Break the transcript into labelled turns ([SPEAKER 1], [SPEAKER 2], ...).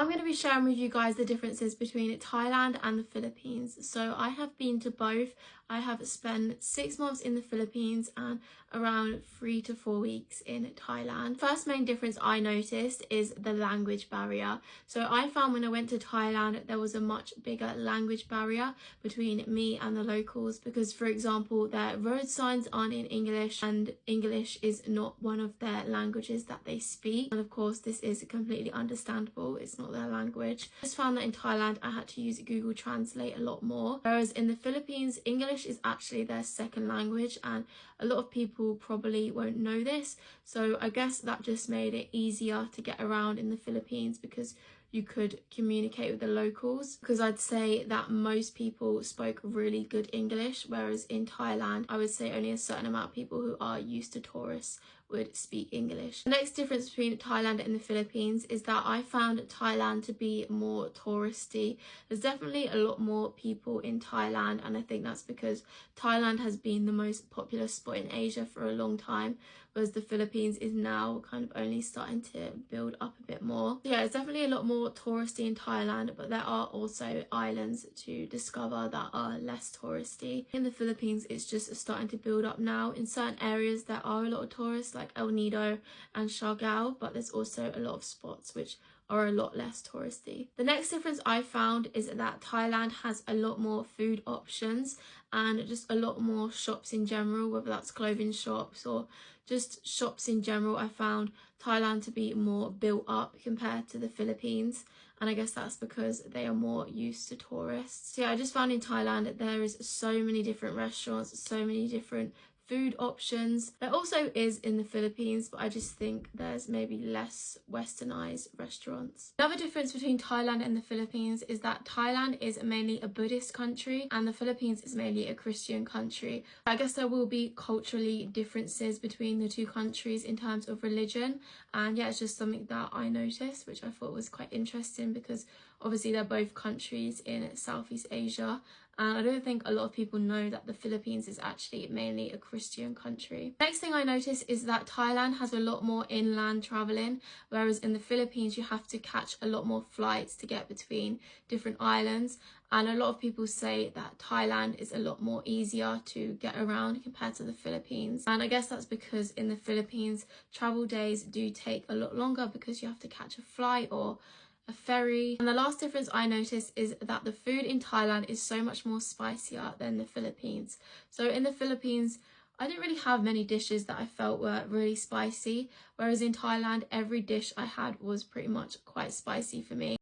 [SPEAKER 1] I'm going to be sharing with you guys the differences between Thailand and the Philippines. So I have been to both. I have spent 6 months in the Philippines and around 3 to 4 weeks in Thailand. First main difference I noticed is the language barrier. So I found when I went to Thailand there was a much bigger language barrier between me and the locals, because for example their road signs aren't in English and English is not one of their languages that they speak, and of course this is completely understandable, it's not their language. I just found that in Thailand I had to use Google Translate a lot more, whereas in the Philippines English is actually their second language, and a lot of people probably won't know this, so I guess that just made it easier to get around in the Philippines because you could communicate with the locals, because I'd say that most people spoke really good English, whereas in Thailand I would say only a certain amount of people who are used to tourists would speak English. The next difference between Thailand and the Philippines is that I found Thailand to be more touristy. There's definitely a lot more people in Thailand, and I think that's because Thailand has been the most popular spot in Asia for a long time, whereas the Philippines is now kind of only starting to build up a bit more. So yeah, it's definitely a lot more touristy in Thailand, but there are also islands to discover that are less touristy. In the Philippines, it's just starting to build up now. In certain areas there are a lot of tourists like El Nido and Siargao, but there's also a lot of spots which are a lot less touristy. The next difference I found is that Thailand has a lot more food options and just a lot more shops in general, whether that's clothing shops or just shops in general. I found Thailand to be more built up compared to the Philippines, and I guess that's because they are more used to tourists. So yeah, I just found in Thailand that there is so many different restaurants, so many different food options. There also is in the Philippines, but I just think there's maybe less westernized restaurants. Another difference between Thailand and the Philippines is that Thailand is mainly a Buddhist country and the Philippines is mainly a Christian country. I guess there will be culturally differences between the two countries in terms of religion, and yeah, it's just something that I noticed, which I thought was quite interesting because obviously they're both countries in Southeast Asia, and I don't think a lot of people know that the Philippines is actually mainly a Christian country. Next thing I noticed is that Thailand has a lot more inland traveling, whereas in the Philippines you have to catch a lot more flights to get between different islands, and a lot of people say that Thailand is a lot more easier to get around compared to the Philippines, and I guess that's because in the Philippines travel days do take a lot longer because you have to catch a flight or a ferry. And the last difference I noticed is that the food in Thailand is so much more spicier than the Philippines. So in the Philippines I didn't really have many dishes that I felt were really spicy, whereas in Thailand every dish I had was pretty much quite spicy for me.